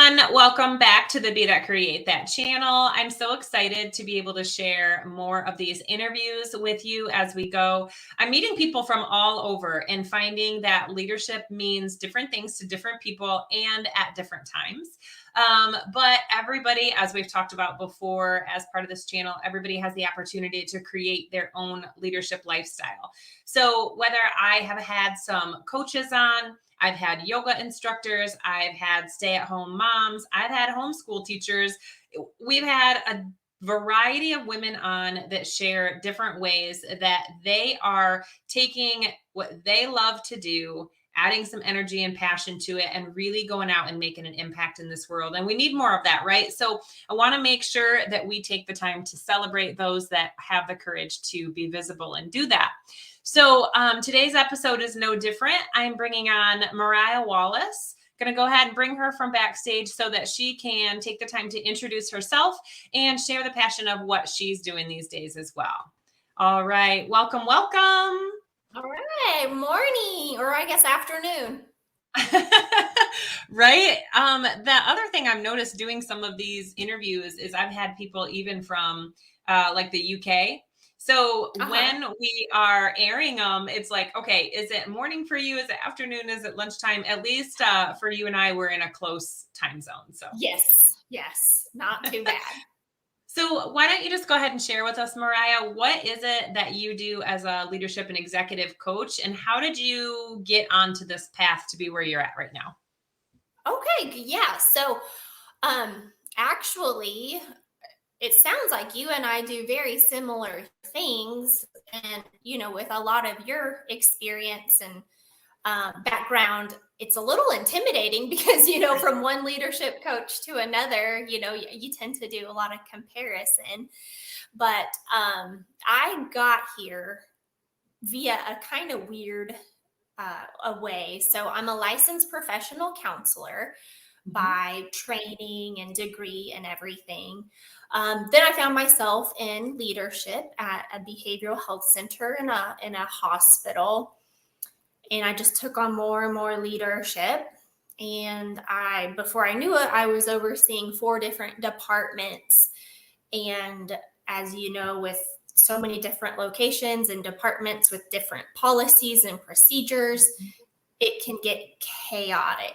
everyone. Welcome back to the Be That Create That channel. I'm so excited to be able to share more of these interviews with you as we go. I'm meeting people from all over and finding that leadership means different things to different people and at different times. But everybody, as we've talked about before, as part of this channel, everybody has the opportunity to create their own leadership lifestyle. So whether I have had some coaches on, I've had yoga instructors, I've had stay-at-home moms, I've had homeschool teachers. We've had a variety of women on that share different ways that they are taking what they love to do, adding some energy and passion to it, and really going out and making an impact in this world. And we need more of that, right? So I want to make sure that we take the time to celebrate those that have the courage to be visible and do that. So today's episode is no different. I'm bringing on Myriah Wallace. Going to go ahead and bring her from backstage so that she can take the time to introduce herself and share the passion of what she's doing these days as well. All right. Welcome, welcome. All right. Morning, or I guess afternoon. Right. The other thing I've noticed doing some of these interviews is I've had people even from like the UK. So when we are airing them, it's like, okay, is it morning for you? Is it afternoon? Is it lunchtime? At least for you and I, we're in a close time zone. So yes, not too bad. So why don't you just go ahead and share with us, Myriah, what is it that you do as a leadership and executive coach, and how did you get onto this path to be where you're at right now? Okay, yeah. So actually, it sounds like you and I do very similar things, and with a lot of your experience and background, it's a little intimidating because from one leadership coach to another, you tend to do a lot of comparison. But I got here via a kind of weird a way. So I'm a licensed professional counselor by training and degree and everything. Then I found myself in leadership at a behavioral health center in a hospital. And I just took on more and more leadership. And before I knew it, I was overseeing 4 different departments. And as you know, with so many different locations and departments with different policies and procedures, it can get chaotic.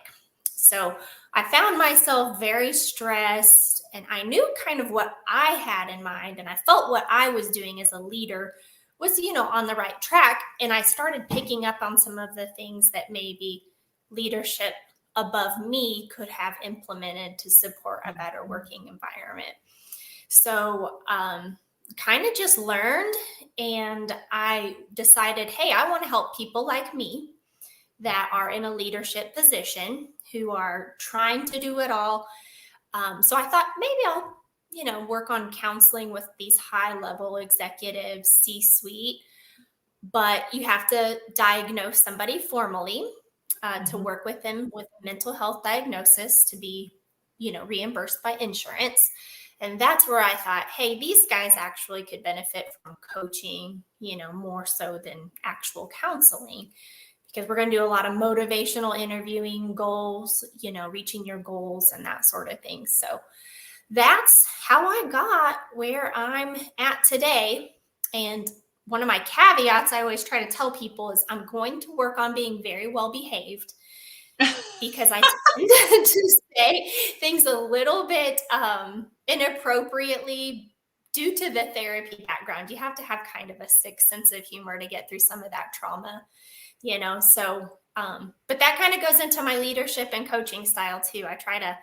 So I found myself very stressed, and I knew kind of what I had in mind, and I felt what I was doing as a leader was, on the right track. And I started picking up on some of the things that maybe leadership above me could have implemented to support a better working environment. So kind of just learned, and I decided, hey, I want to help people like me that are in a leadership position who are trying to do it all. So I thought maybe I'll work on counseling with these high-level executives, C-suite, but you have to diagnose somebody formally to work with them with mental health diagnosis to be, reimbursed by insurance. And that's where I thought, hey, these guys actually could benefit from coaching, more so than actual counseling, because we're going to do a lot of motivational interviewing, goals, reaching your goals and that sort of thing. So that's how I got where I'm at today. And one of my caveats I always try to tell people is I'm going to work on being very well behaved because I tend to say things a little bit inappropriately due to the therapy background. You have to have kind of a sick sense of humor to get through some of that trauma, so but that kind of goes into my leadership and coaching style too. I try to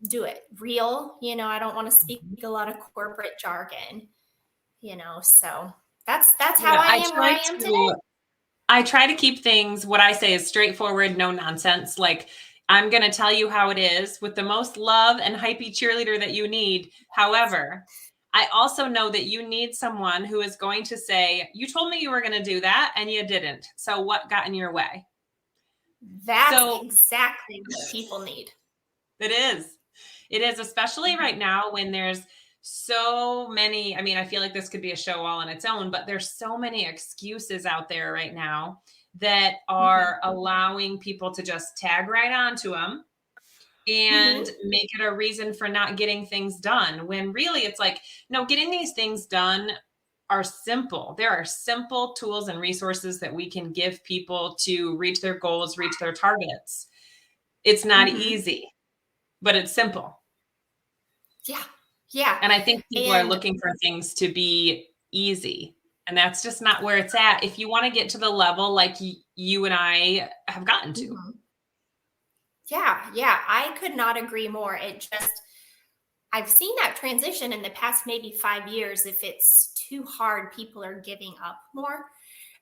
do it real. I don't want to speak a lot of corporate jargon, so that's how I am where I am today. I try to keep things, what I say is straightforward, no nonsense. Like, I'm going to tell you how it is with the most love and hypey cheerleader that you need. However, I also know that you need someone who is going to say, you told me you were going to do that and you didn't. So what got in your way? That's exactly what people need. It is, especially right now when there's so many. I mean, I feel like this could be a show all on its own, but there's so many excuses out there right now that are allowing people to just tag right onto them and Mm-hmm. make it a reason for not getting things done, when really it's like, no, getting these things done are simple. There are simple tools and resources that we can give people to reach their goals, reach their targets. It's not Mm-hmm. easy, but it's simple. Yeah. Yeah. And I think people are And looking for things to be easy. And that's just not where it's at if you want to get to the level like you and I have gotten to. mhm. Yeah, yeah, I could not agree more. I've seen that transition in the past maybe 5 years. If it's too hard, people are giving up more.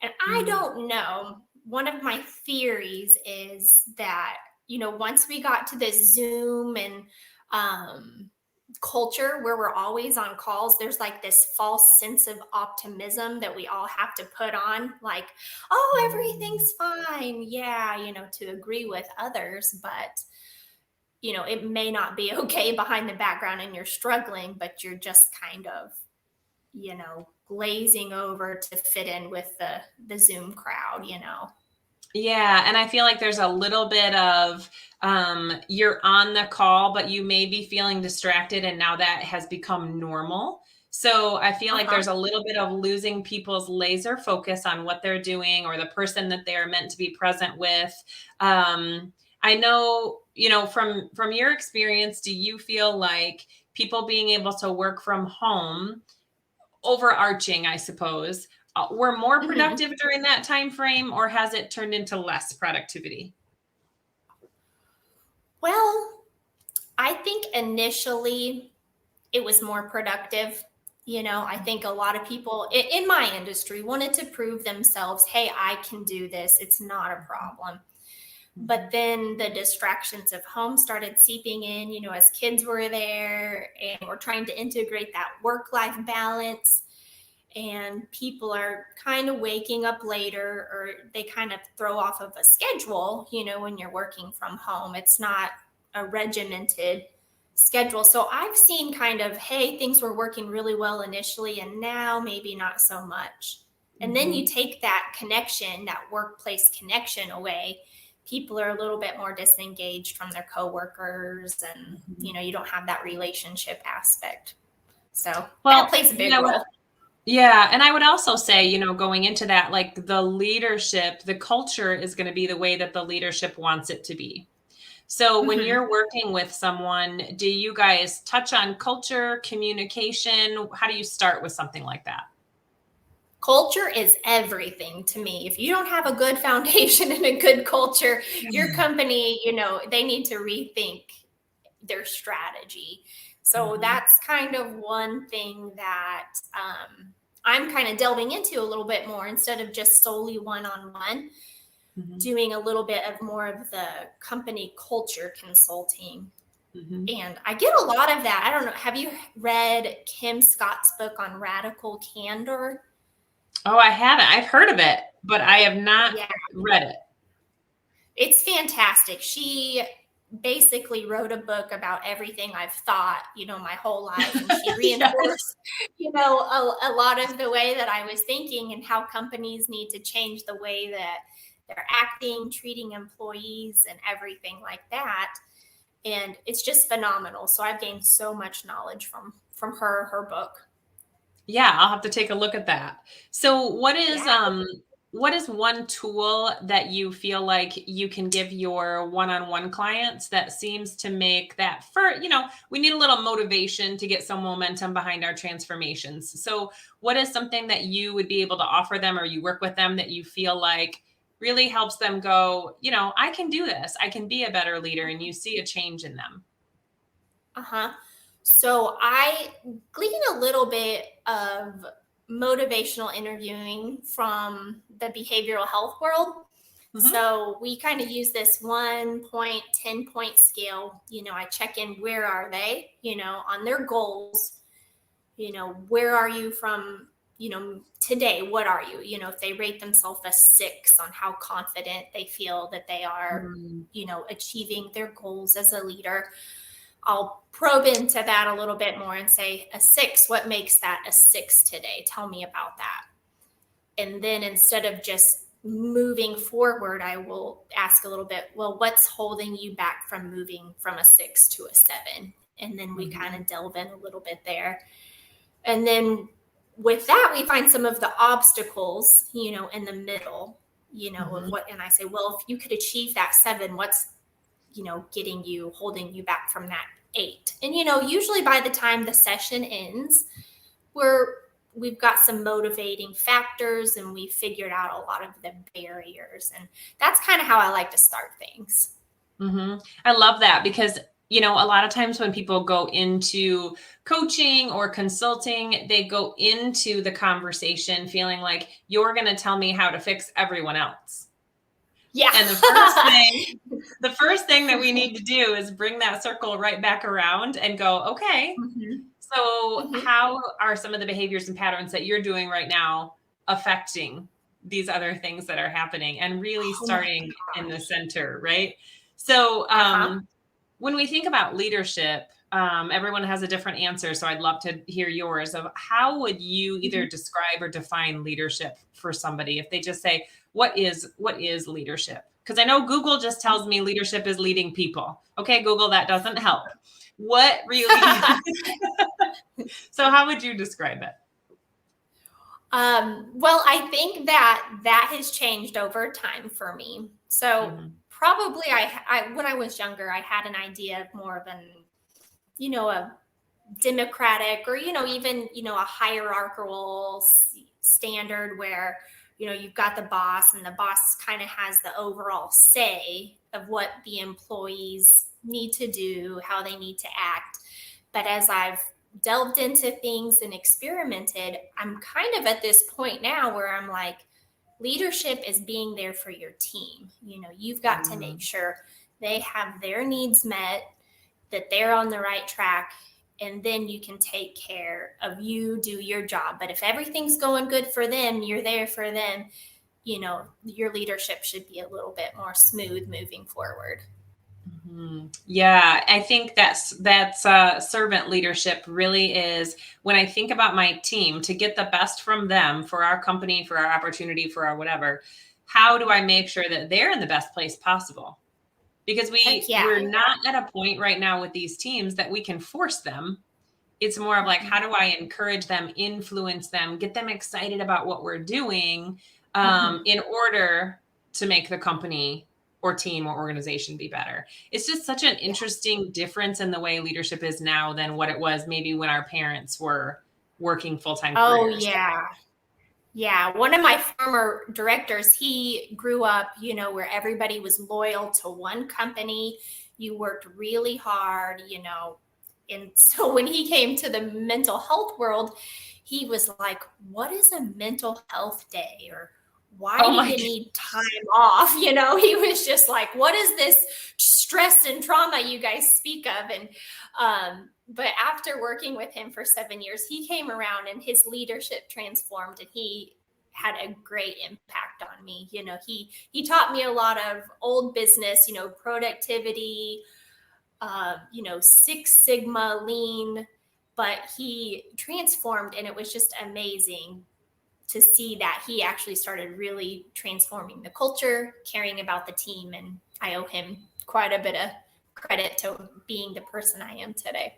And I Mm. don't know. One of my theories is that, once we got to this Zoom and um, culture where we're always on calls, there's like this false sense of optimism that we all have to put on, like, oh, Mm. everything's fine. Yeah, to agree with others. But it may not be okay behind the background and you're struggling, but you're just kind of, glazing over to fit in with the Zoom crowd. Yeah, and I feel like there's a little bit of you're on the call, but you may be feeling distracted, and now that has become normal. So I feel like Uh-huh. there's a little bit of losing people's laser focus on what they're doing or the person that they are meant to be present with. I know, from your experience, do you feel like people being able to work from home, overarching, I suppose, were more Hmm. productive during that time frame, or has it turned into less productivity? Well, I think initially it was more productive. I think a lot of people in my industry wanted to prove themselves. Hey, I can do this. It's not a problem. But Mhm. then the distractions of home started seeping in, as kids were there and we're trying to integrate that work life balance. And people are kind of waking up later, or they kind of throw off of a schedule, when you're working from home. It's not a regimented schedule. So I've seen kind of, hey, things were working really well initially, and now maybe not so much. And then you Mhm. take that connection, that workplace connection away. People are a little bit more disengaged from their coworkers, and Mhm. you don't have that relationship aspect. So that Well, plays a big yeah, role. yeah, and I would also say, going into that, like the leadership, the culture is going to be the way that the leadership wants it to be. So when Mhm. you're working with someone, do you guys touch on culture, communication? How do you start with something like that? Culture is everything to me. If you don't have a good foundation and a good culture, your company, they need to rethink their strategy. So Mhm. that's kind of one thing that I'm kind of delving into a little bit more, instead of just solely one on one, Mhm. doing a little bit of more of the company culture consulting. Mhm. And I get a lot of that. I don't know. Have you read Kim Scott's book on radical candor? Oh, I haven't. I've heard of it, but I have not Yeah. read it. It's fantastic. She basically wrote a book about everything I've thought, my whole life. And she Yes. reinforced, a lot of the way that I was thinking, and how companies need to change the way that they're acting, treating employees, and everything like that. And it's just phenomenal. So I've gained so much knowledge from her book. Yeah, I'll have to take a look at that. So Yeah. what is one tool that you feel like you can give your one-on-one clients that seems to make that, we need a little motivation to get some momentum behind our transformations. So what is something that you would be able to offer them, or you work with them, that you feel like really helps them go, I can do this. I can be a better leader, and you see a change in them. Uh-huh. So I glean a little bit of motivational interviewing from the behavioral health world. Mhm. So we kind of use this 1 point, 10 point scale. I check in, where are they, on their goals, where are you from, today, what are you, if they rate themselves a 6 on how confident they feel that they are, Mm. achieving their goals as a leader. I'll probe into that a little bit more and say, a 6, what makes that a 6 today? Tell me about that. And then instead of just moving forward, I will ask a little bit, well, what's holding you back from moving from a 6 to a 7? And then we kind of delve in a little bit there. And then with that, we find some of the obstacles, in the middle, of what, and I say, well, if you could achieve that 7, what's, holding you back from that 8? And, usually by the time the session ends, we've got some motivating factors and we figured out a lot of the barriers. And that's kind of how I like to start things. I love that because, a lot of times when people go into coaching or consulting, they go into the conversation feeling like you're going to tell me how to fix everyone else. Yeah. And the first thing that we need to do is bring that circle right back around and go, okay, so how are some of the behaviors and patterns that you're doing right now affecting these other things that are happening, and really starting in the center, right? So when we think about leadership, everyone has a different answer. So I'd love to hear yours of how would you either describe or define leadership for somebody if they just say, what is leadership? Because I know Google just tells me leadership is leading people. Okay, Google, that doesn't help. What really? So how would you describe it? Well, I think that has changed over time for me. So probably I when I was younger, I had an idea of more of an, a democratic or, even, a hierarchical standard where, you've got the boss and the boss kind of has the overall say of what the employees need to do, how they need to act. But as I've delved into things and experimented, I'm kind of at this point now where I'm like, leadership is being there for your team. You've got to make sure they have their needs met, that they're on the right track, and then you can take care of you, do your job. But if everything's going good for them, you're there for them, your leadership should be a little bit more smooth moving forward. Yeah, I think that's servant leadership really is, when I think about my team, to get the best from them for our company, for our opportunity, for our whatever, how do I make sure that they're in the best place possible? Because we're not at a point right now with these teams that we can force them. It's more of like, how do I encourage them, influence them, get them excited about what we're doing in order to make the company or team or organization be better. It's just such an interesting difference in the way leadership is now than what it was maybe when our parents were working full-time careers. Yeah. One of my former directors, he grew up, where everybody was loyal to one company. You worked really hard, And so when he came to the mental health world, he was like, what is a mental health day? Or why do you need time off? He was just like, what is this stress and trauma you guys speak of? And, but after working with him for 7 years, he came around and his leadership transformed, and he had a great impact on me. He taught me a lot of old business, productivity, Six Sigma, lean, but he transformed, and it was just amazing to see that he actually started really transforming the culture, caring about the team. And I owe him quite a bit of credit to being the person I am today.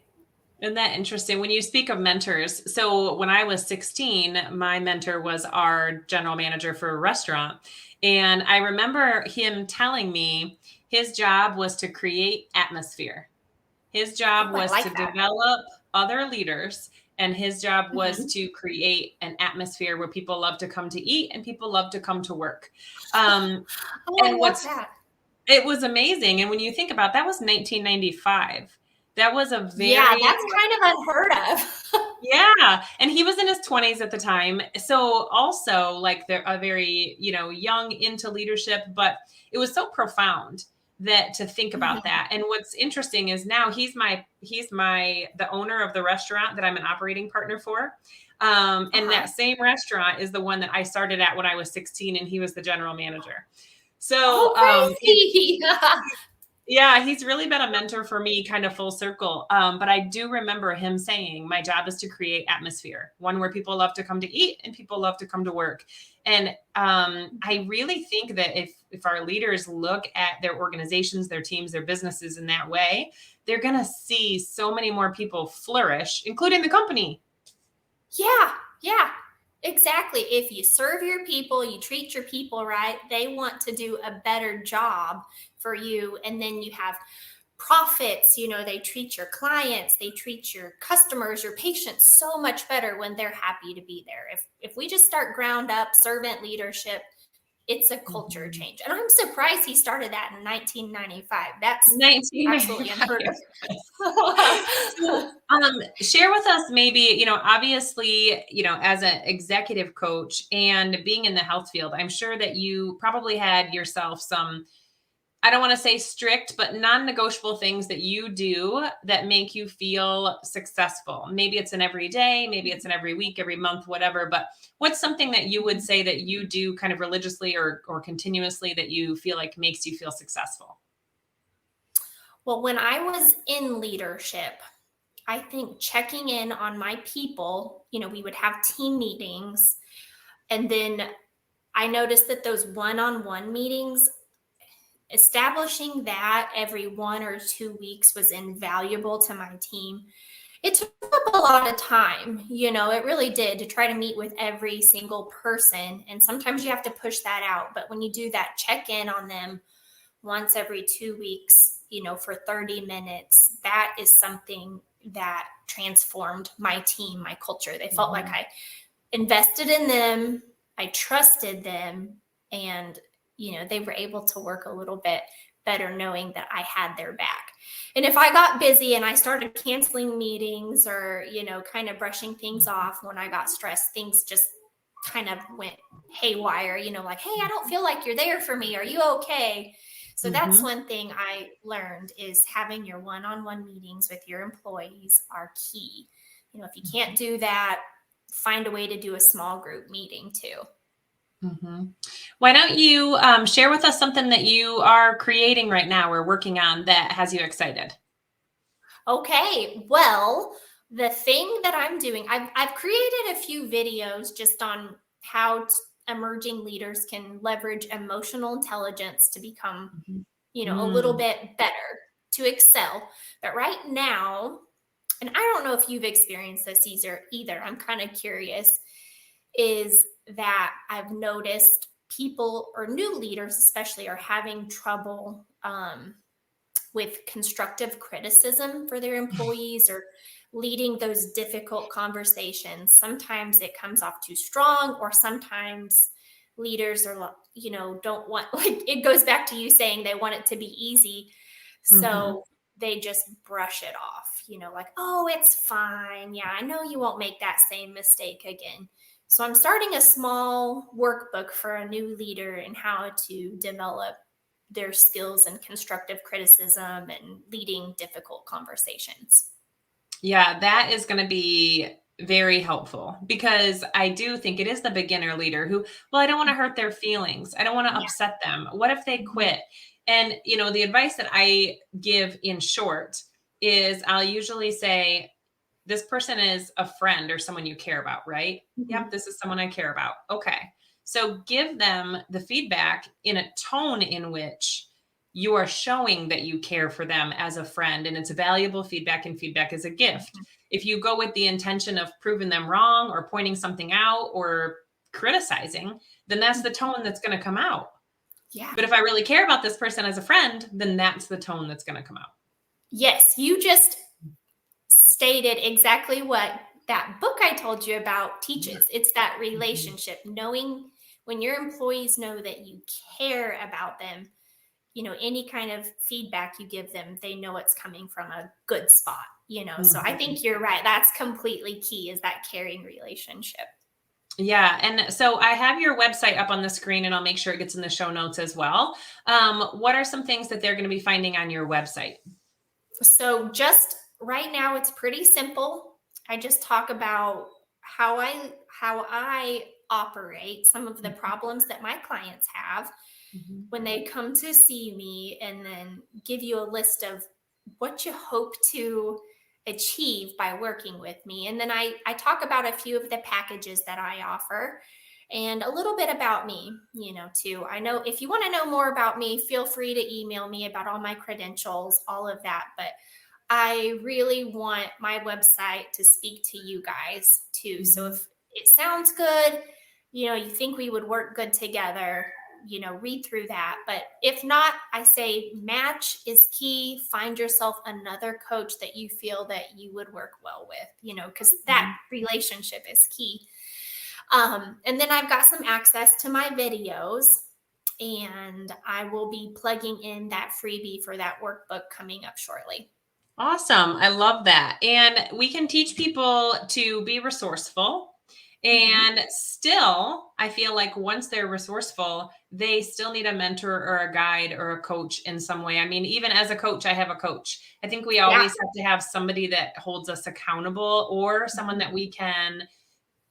Isn't that interesting? When you speak of mentors, so when I was 16, my mentor was our general manager for a restaurant. And I remember him telling me his job was to create atmosphere. His job was to develop other leaders. And his job was to create an atmosphere where people love to come to eat and people love to come to work. And it was amazing. And when you think about that, was 1995. That was a very... Yeah, that's kind of unheard of. Yeah. And he was in his 20s at the time. So also like they're a very, young into leadership, but it was so profound that to think about that. And what's interesting is now he's the owner of the restaurant that I'm an operating partner for. And that same restaurant is the one that I started at when I was 16, and he was the general manager. So Yeah, he's really been a mentor for me, kind of full circle. But I do remember him saying, my job is to create atmosphere, one where people love to come to eat and people love to come to work. And I really think that if our leaders look at their organizations, their teams, their businesses in that way, they're going to see so many more people flourish, including the company. Yeah, yeah, exactly. If you serve your people, you treat your people right, they want to do a better job for you. And then you have profits, they treat your clients, they treat your customers, your patients so much better when they're happy to be there. If we just start ground up servant leadership, it's a culture Mhm. change. And I'm surprised he started that in 1995. That's absolutely 1995. unheard of. So, share with us maybe, obviously, as an executive coach and being in the health field, I'm sure that you probably had yourself some, I don't want to say strict, but non-negotiable things that you do that make you feel successful. Maybe it's an every day, maybe it's an every week, every month, whatever. But what's something that you would say that you do kind of religiously or continuously that you feel like makes you feel successful? Well, when I was in leadership, I think checking in on my people, we would have team meetings. And then I noticed that those one on one meetings, establishing that every 1 or 2 weeks was invaluable to my team. It took up a lot of time, it really did, to try to meet with every single person. And sometimes you have to push that out. But when you do that, check in on them once every 2 weeks, for 30 minutes, that is something that transformed my team, my culture. They felt like Mhm. I invested in them, I trusted them, and they were able to work a little bit better knowing that I had their back. And if I got busy and I started canceling meetings or, kind of brushing things off when I got stressed, things just kind of went haywire, like, hey, I don't feel like you're there for me. Are you okay? So that's Mhm. one thing I learned, is having your one-on-one meetings with your employees are key. If you can't do that, find a way to do a small group meeting too. Mhm. Why don't you share with us something that you are creating right now or working on that has you excited? Okay, well, the thing that I'm doing, I've created a few videos just on how emerging leaders can leverage emotional intelligence to become, Mhm. a little Mm. bit better, to excel. But right now, and I don't know if you've experienced this either. I'm kind of curious, is that I've noticed people, or new leaders especially, are having trouble with constructive criticism for their employees, or leading those difficult conversations. Sometimes it comes off too strong, or sometimes leaders are, don't want, like, it goes back to you saying they want it to be easy. Mhm. So they just brush it off, like, oh, it's fine. Yeah, I know you won't make that same mistake again. So I'm starting a small workbook for a new leader in how to develop their skills in constructive criticism and leading difficult conversations. Yeah, that is going to be very helpful because I do think it is the beginner leader who, well, I don't want to hurt their feelings. I don't want to Yeah. upset them. What if they Mhm. quit? And, the advice that I give in short is I'll usually say, this person is a friend or someone you care about, right? Yep, Mhm. this is someone I care about. Okay. So give them the feedback in a tone in which you are showing that you care for them as a friend and it's valuable feedback, and feedback is a gift. Mhm. If you go with the intention of proving them wrong or pointing something out or criticizing, then that's the tone that's going to come out. Yeah. But if I really care about this person as a friend, then that's the tone that's going to come out. Yes, you just stated exactly what that book I told you about teaches. It's that Mhm. relationship, knowing, when your employees know that you care about them, any kind of feedback you give them, they know it's coming from a good spot. So I Mhm. think you're right. That's completely key, is that caring relationship. Yeah. And so I have your website up on the screen and I'll make sure it gets in the show notes as well. What are some things that they're going to be finding on your website? So just right now, it's pretty simple. I just talk about how I operate, some of the problems that my clients have when they come to see me, and then give you a list of what you hope to achieve by working with me. And then I talk about a few of the packages that I offer and a little bit about me, too. I know if you want to know more about me, feel free to email me about all my credentials, all of that. But I really want my website to speak to you guys too. So if it sounds good, you think we would work good together, read through that. But if not, I say match is key. Find yourself another coach that you feel that you would work well with, because that relationship is key. And then I've got some access to my videos, and I will be plugging in that freebie for that workbook coming up shortly. Awesome. I love that. And we can teach people to be resourceful. And still, I feel like once they're resourceful, they still need a mentor or a guide or a coach in some way. I mean, even as a coach, I have a coach. I think we always have to have somebody that holds us accountable, or someone that we can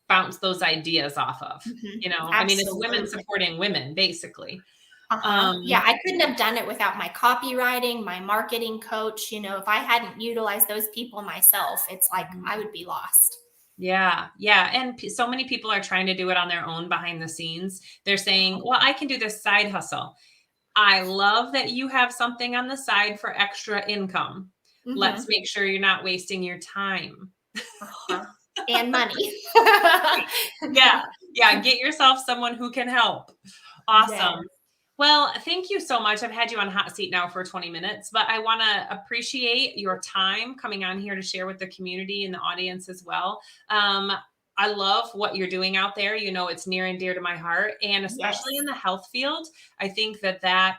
bounce those ideas off of. I mean, it's women supporting women, basically. Yeah, I couldn't have done it without my copywriting, my marketing coach. If I hadn't utilized those people myself, it's like I would be lost. Yeah. Yeah. And so many people are trying to do it on their own behind the scenes. They're saying, well, I can do this side hustle. I love that you have something on the side for extra income. Let's make sure you're not wasting your time. And money. Yeah. Get yourself someone who can help. Awesome. Yes. Well, thank you so much. I've had you on hot seat now for 20 minutes, but I want to appreciate your time coming on here to share with the community and the audience as well. I love what you're doing out there. It's near and dear to my heart, and especially in the health field. I think that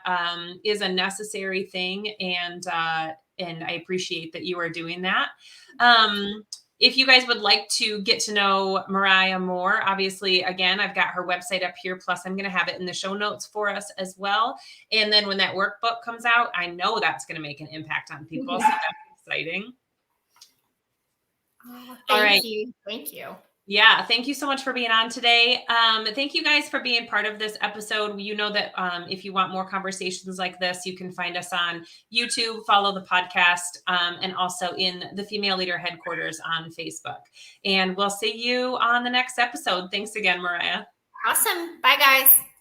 is a necessary thing, and I appreciate that you are doing that. If you guys would like to get to know Myriah more, obviously, again, I've got her website up here. Plus, I'm going to have it in the show notes for us as well. And then when that workbook comes out, I know that's going to make an impact on people. So that's exciting. Thank you. Thank you. Yeah. Thank you so much for being on today. Thank you guys for being part of this episode. You know that if you want more conversations like this, you can find us on YouTube, follow the podcast, and also in the Female Leader Headquarters on Facebook. And we'll see you on the next episode. Thanks again, Myriah. Awesome. Bye, guys.